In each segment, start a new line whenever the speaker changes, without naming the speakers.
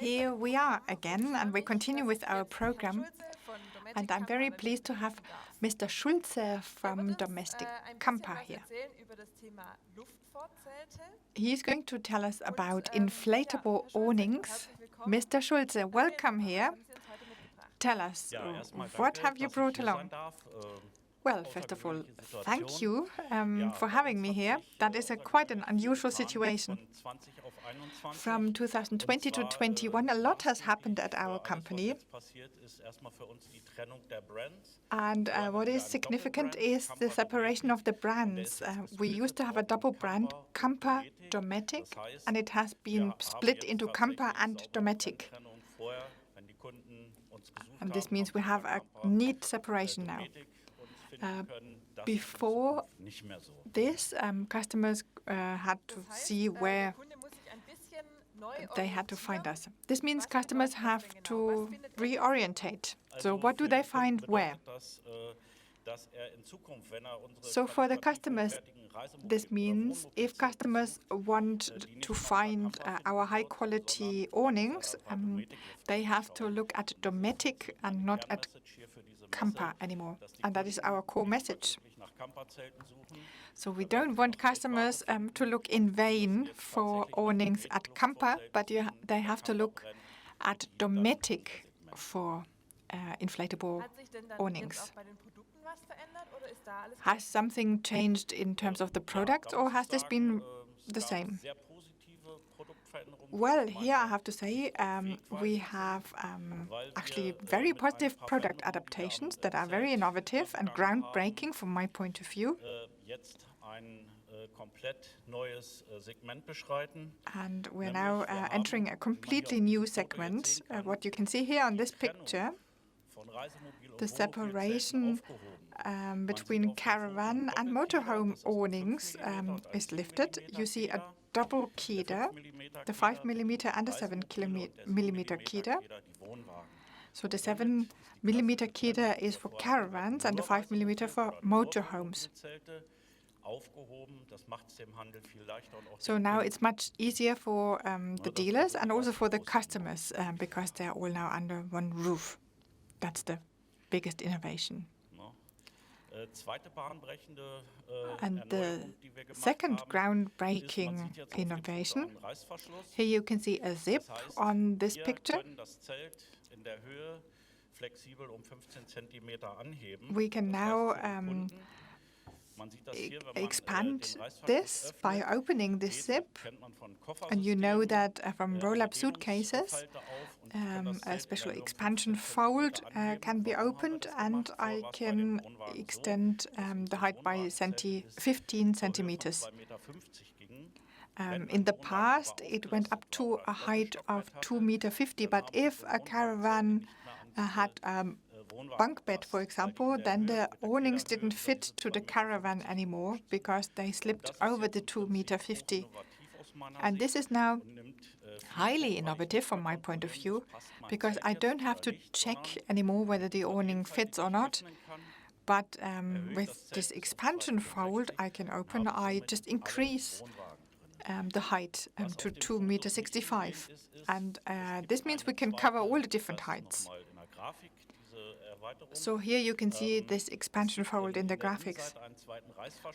Here we are again, and we continue with our program. And I'm very pleased to have Mr. Schulze from Domestic Kampa here. He's going to tell us about inflatable awnings. Mr. Schulze, welcome here. Tell us, what have you brought along? Well, first of all, thank you for having me here. That is quite an unusual situation. From 2020 to 2021, a lot has happened at our company. And what is significant is the separation of the brands. We used to have a double brand, Kampa, Dometic, and it has been split into Kampa and Dometic. And this means we have a neat separation now. Before this, customers had to see where they had to find us. This means customers have to reorientate. So what do they find where? So for the customers, this means if customers want to find our high-quality awnings, they have to look at Dometic and not at Kampa anymore. And that is our core message. So we don't want customers to look in vain for awnings at Kampa, but they have to look at Dometic for inflatable awnings. Has something changed in terms of the product, or has this been the same? Well, here I have to say we have actually very positive product adaptations that are very innovative and groundbreaking from my point of view. And we're now entering a completely new segment. What you can see here on this picture, the separation between caravan and motorhome awnings is lifted. You see a double keyder, the 5mm and the 7mm keyder. So the 7mm keyder is for caravans and the 5mm for motorhomes. So now it's much easier for the dealers and also for the customers because they're all now under one roof. That's the biggest innovation. And the second groundbreaking innovation, here you can see a zip on this picture. We can now expand this by opening this zip. And you know that from roll-up suitcases, a special expansion fold can be opened, and I can extend the height by 15 centimeters. In the past, it went up to a height of 2.50 meters, but if a caravan had a bunk bed, for example, then the awnings didn't fit to the caravan anymore because they slipped over the 2.50 meters. And this is now highly innovative from my point of view, because I don't have to check anymore whether the awning fits or not. But with this expansion fold I can open, I just increase the height to 2.65 meters. And this means we can cover all the different heights. So here you can see this expansion fold in the graphics.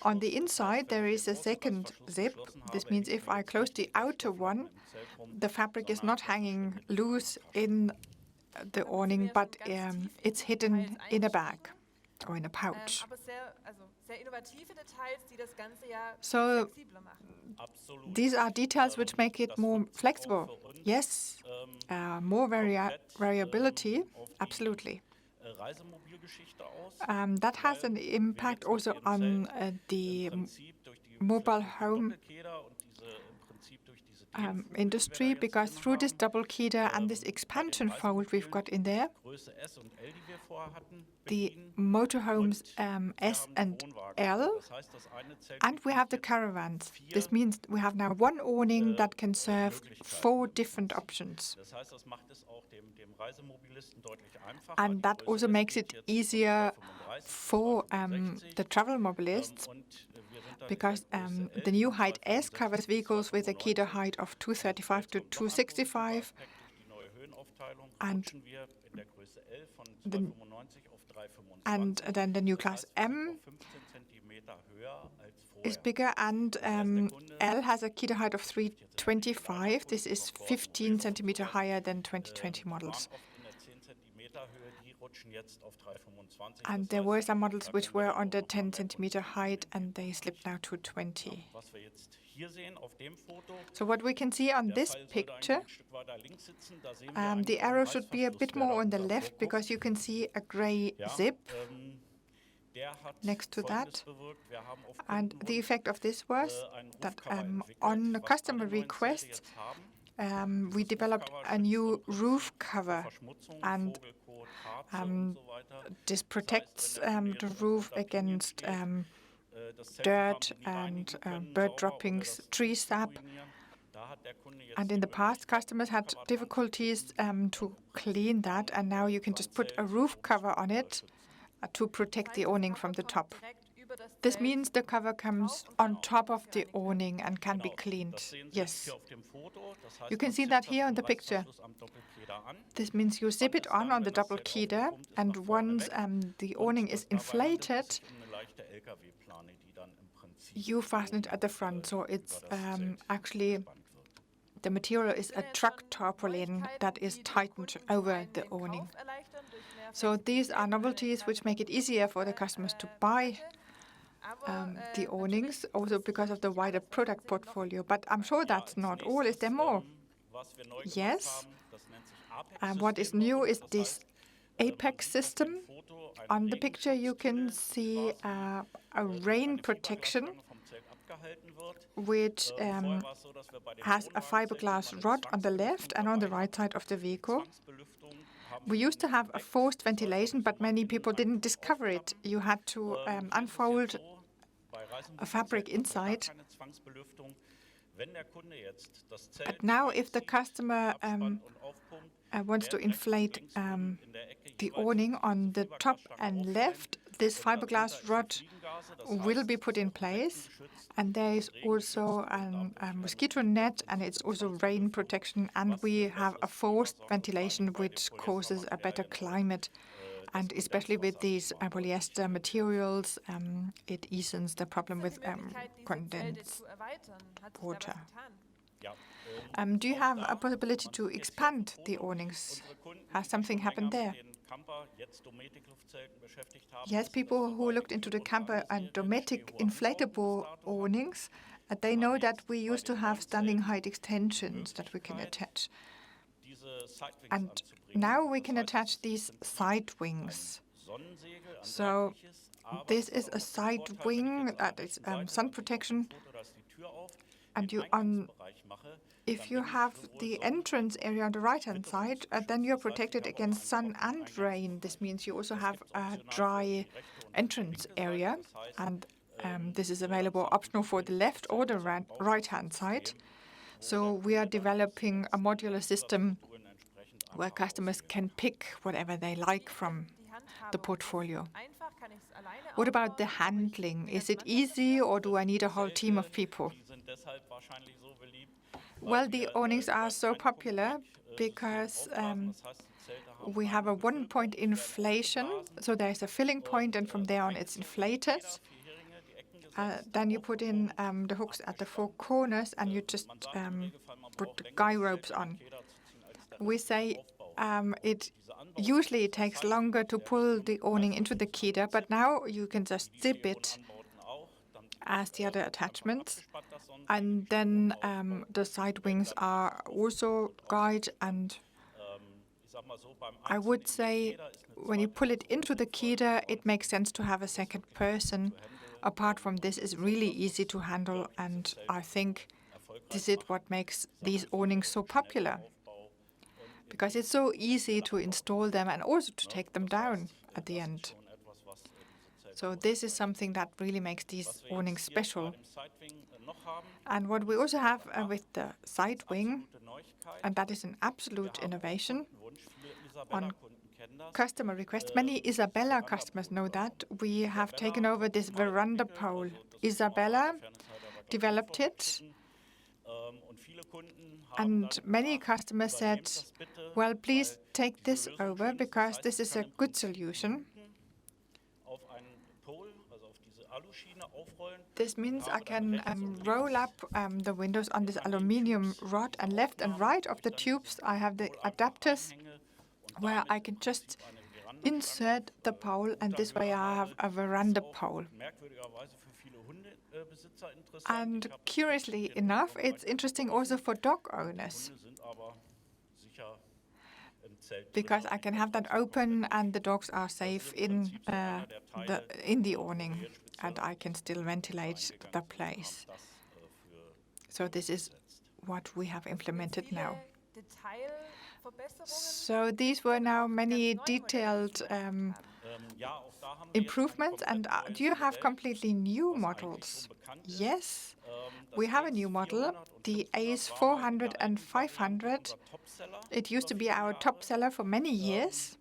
On the inside, there is a second zip. This means if I close the outer one, the fabric is not hanging loose in the awning, but it's hidden in a bag or in a pouch. So these are details which make it more flexible. Yes, more variability, absolutely. That has an impact also on the mobile home industry, because through this double keyder and this expansion fold we've got in there, the motorhomes S and L, and we have the caravans. This means we have now one awning that can serve 4 different options. And that also makes it easier for the travel mobilists. because the new height S covers vehicles with a Kida height of 235 to 265, and then the new class M is bigger, and L has a Kida height of 325. This is 15 centimeter higher than 2020 models. And there were some models which were under 10 centimeter height, and they slipped now to 20. So what we can see on this picture, the arrow should be a bit more on the left, because you can see a gray zip next to that. And the effect of this was that on customer requests, we developed a new roof cover, and this protects the roof against dirt and bird droppings, tree sap. And in the past, customers had difficulties to clean that, and now you can just put a roof cover on it to protect the awning from the top. This means the cover comes on top of the awning and can be cleaned. Yes. You can see that here on the picture. This means you zip it on the double Kida, and once the awning is inflated, you fasten it at the front. So it's actually, the material is a truck tarpaulin that is tightened over the awning. So these are novelties which make it easier for the customers to buy the awnings, also because of the wider product portfolio. But I'm sure that's not all. Is there more? Yes. What is new is this Apex system. On the picture, you can see a rain protection, which has a fiberglass rod on the left and on the right side of the vehicle. We used to have a forced ventilation, but many people didn't discover it. You had to unfold a fabric inside. But now, if the customer wants to inflate the awning on the top and left, this fiberglass rod will be put in place. And there is also a mosquito net, and it's also rain protection. And we have a forced ventilation, which causes a better climate. And especially with these polyester materials, it eases the problem with condensed water. Do you have a possibility to expand the awnings? Has something happened there? Yes, people who looked into the Kampa and Dometic inflatable awnings, they know that we used to have standing height extensions that we can attach. And now we can attach these side wings. So this is a side wing that is sun protection. And if you have the entrance area on the right-hand side, then you're protected against sun and rain. This means you also have a dry entrance area. And this is available optional for the left or the right-hand side. So we are developing a modular system where customers can pick whatever they like from the portfolio. What about the handling? Is it easy, or do I need a whole team of people? Well, the awnings are so popular because we have a one-point inflation. So there's a filling point, and from there on it's inflated. Then you put in the hooks at the four corners, and you just put the guy ropes on. We say it usually takes longer to pull the awning into the Kida, but now you can just zip it as the other attachments. And then the side wings are also guyed, and I would say when you pull it into the Kida, it makes sense to have a second person. Apart from this, it's really easy to handle, and I think this is what makes these awnings so popular, because it's so easy to install them and also to take them down at the end. So this is something that really makes these awnings special. And what we also have with the side wing, and that is an absolute innovation. On customer request. Many Isabella customers know that. We have taken over this veranda pole. Isabella developed it, and many customers said, well, please take this over because this is a good solution. This means I can roll up the windows on this aluminum rod, and left and right of the tubes I have the adapters where I can just insert the pole, and this way I have a veranda pole. And curiously enough, it's interesting also for dog owners, because I can have that open and the dogs are safe in the awning, and I can still ventilate the place. So this is what we have implemented now. So these were now many detailed improvements. And do you have completely new models? Yes, we have a new model, the ACE 400 and 500. It used to be our top seller for many years.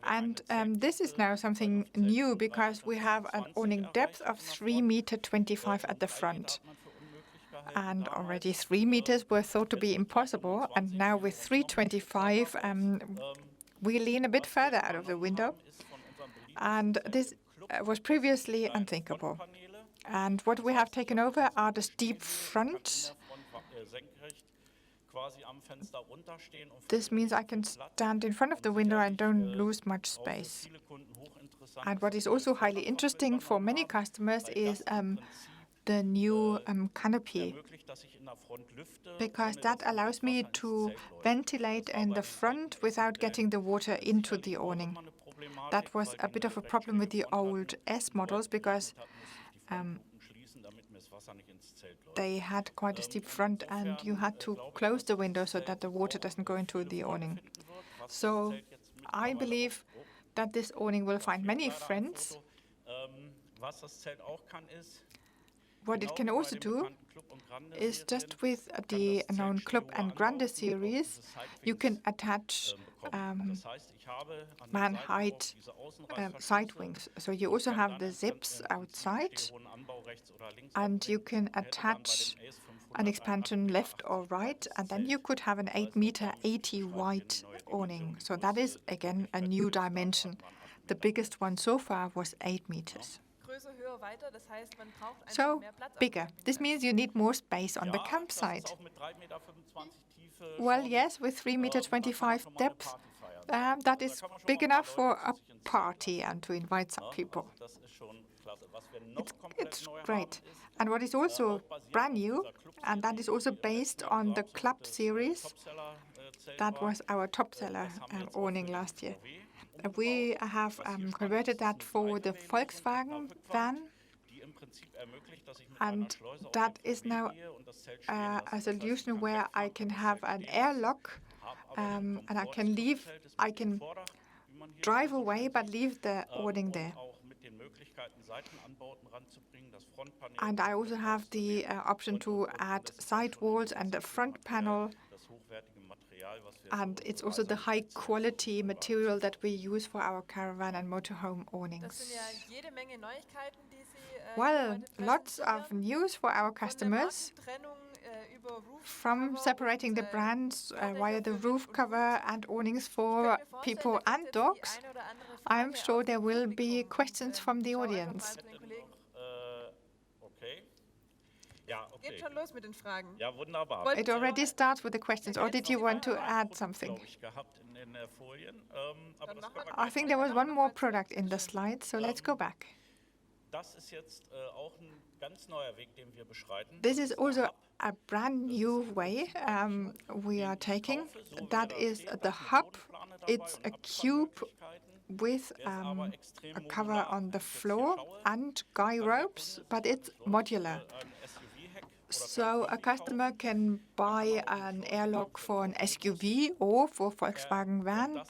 And this is now something new because we have an awning depth of 3.25 meters at the front. And already 3 meters were thought to be impossible. And now with 3.25, we lean a bit further out of the window. And this was previously unthinkable. And what we have taken over are the steep front. This means I can stand in front of the window and don't lose much space. And what is also highly interesting for many customers is the new canopy, because that allows me to ventilate in the front without getting the water into the awning. That was a bit of a problem with the old S models, because they had quite a steep front and you had to close the window so that the water doesn't go into the awning. So I believe that this awning will find many friends. What it can also do is, just with the known Club and Grande series, you can attach man-height side wings. So you also have the zips outside, and you can attach an expansion left or right, and then you could have an 8 meter 80 wide awning. So that is, again, a new dimension. The biggest one so far was 8 meters. So bigger. This means you need more space on the campsite. Well, yes, with 3.25 meters depth, that is big enough for a party and to invite some people. It's great. And what is also brand new, and that is also based on the Club series, that was our top seller awning last year. We have converted that for the Volkswagen van, and that is now a solution where I can have an airlock, and I can drive away but leave the awning there. And I also have the option to add side walls and a front panel. And it's also the high-quality material that we use for our caravan and motorhome awnings. Well, lots of news for our customers, from separating the brands via the roof cover and awnings for people and dogs. I'm sure there will be questions from the audience. It already starts with the questions, or did you want to add something? I think there was one more product in the slide, so let's go back. This is also a brand new way we are taking. That is the hub. It's a cube with a cover on the floor and guy ropes, but it's modular. So a customer can buy an airlock for an SUV or for Volkswagen van.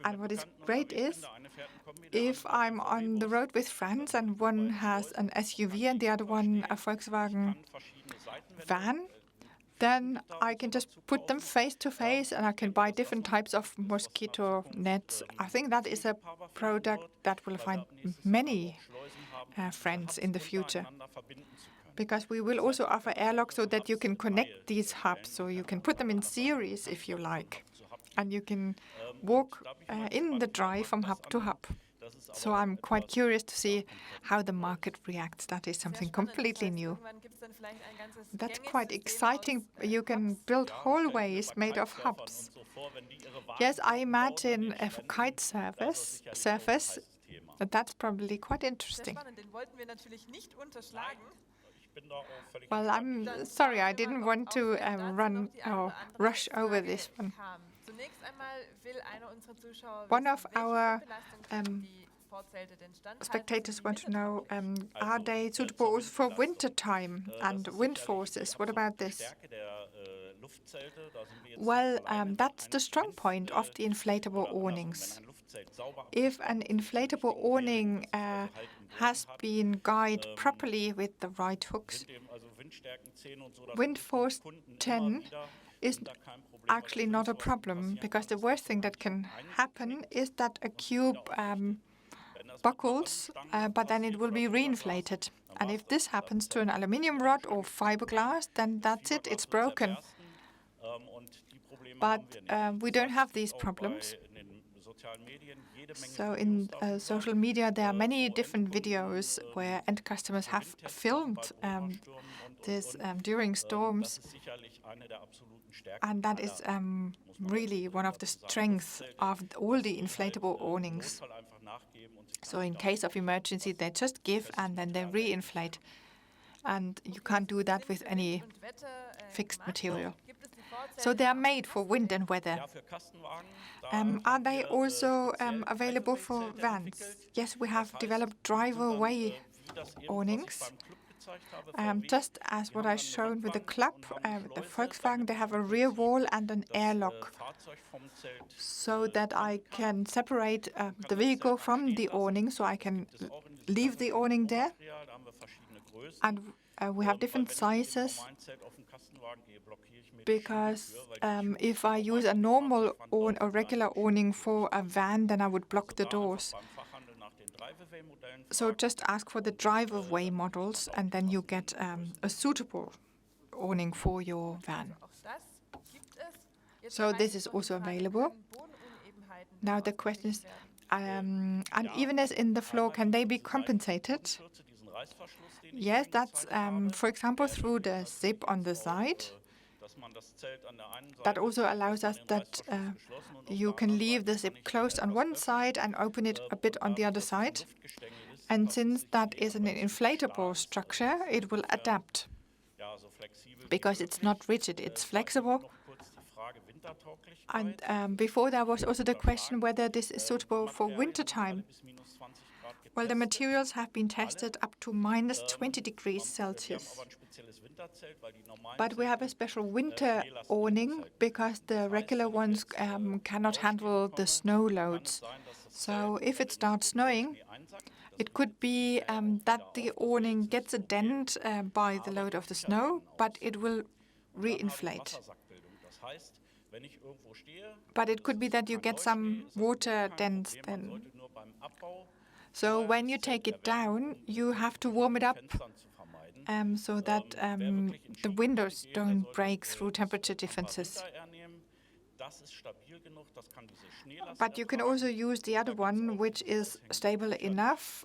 And what is great is, if I'm on the road with friends and one has an SUV and the other one a Volkswagen van, then I can just put them face to face and I can buy different types of mosquito nets. I think that is a product that will find many friends in the future, because we will also offer airlocks so that you can connect these hubs, so you can put them in series if you like, and you can walk in the drive from hub to hub. So I'm quite curious to see how the market reacts. That is something completely new. That's quite exciting. You can build hallways made of hubs. Yes, I imagine a kite surface. That's probably quite interesting. Well, I'm sorry, I didn't want to rush over this one. One of our spectators want to know, are they suitable also for winter time and wind forces? What about this? Well, that's the strong point of the inflatable awnings. If an inflatable awning has been guided properly with the right hooks, wind force 10 is actually not a problem, because the worst thing that can happen is that a cube buckles, but then it will be reinflated. And if this happens to an aluminium rod or fiberglass, then that's it, it's broken. But we don't have these problems. So in social media, there are many different videos where end customers have filmed this during storms. And that is really one of the strengths of all the inflatable awnings. So in case of emergency, they just give and then they reinflate. And you can't do that with any fixed material. So they are made for wind and weather. Are they also available for vans? Yes, we have developed driver-way awnings. Just as what I showed with the club, the Volkswagen, they have a rear wall and an airlock, so that I can separate the vehicle from the awning, so I can leave the awning there. And we have different sizes, because if I use a normal or a regular awning for a van, then I would block the doors. So just ask for the driver-way models, and then you get a suitable awning for your van. So this is also available. Now the question is, unevenness in the floor, can they be compensated? Yes, that's, for example, through the zip on the side. That also allows us that you can leave the zip closed on one side and open it a bit on the other side. And since that is an inflatable structure, it will adapt, because it's not rigid, it's flexible. And before there was also the question whether this is suitable for wintertime. Well, the materials have been tested up to minus 20 degrees Celsius. But we have a special winter awning, because the regular ones cannot handle the snow loads. So if it starts snowing, it could be that the awning gets a dent by the load of the snow, but it will reinflate. But it could be that you get some water dents then. So when you take it down, you have to warm it up so that the windows don't break through temperature differences. But you can also use the other one, which is stable enough,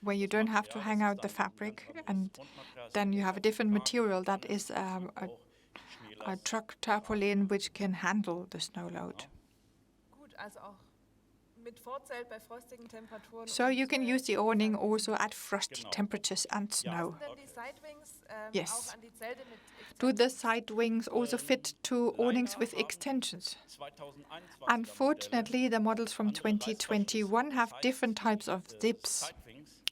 where you don't have to hang out the fabric, and then you have a different material that is a truck tarpaulin which can handle the snow load. So you can use the awning also at frosty temperatures and snow. Yes. Do the side wings also fit to awnings with extensions? Unfortunately, the models from 2021 have different types of zips.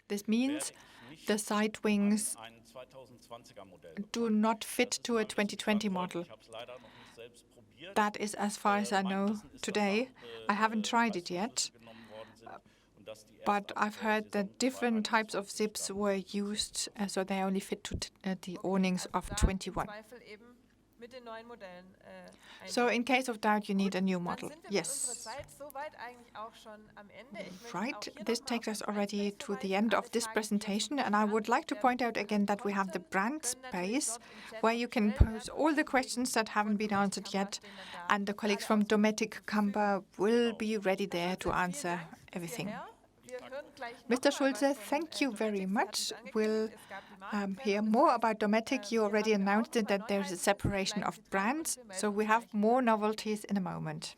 This means the side wings do not fit to a 2020 model. That is as far as I know today. I haven't tried it yet, but I've heard that different types of zips were used, so they only fit to the awnings of 21. So in case of doubt, you need a new model. Yes. Right. This takes us already to the end of this presentation, and I would like to point out again that we have the brand space where you can pose all the questions that haven't been answered yet, and the colleagues from Dometic Kampa will be ready there to answer everything. Mr. Schulze, thank you very much. We'll hear more about Dometic. You already announced it that there's a separation of brands, so we have more novelties in a moment.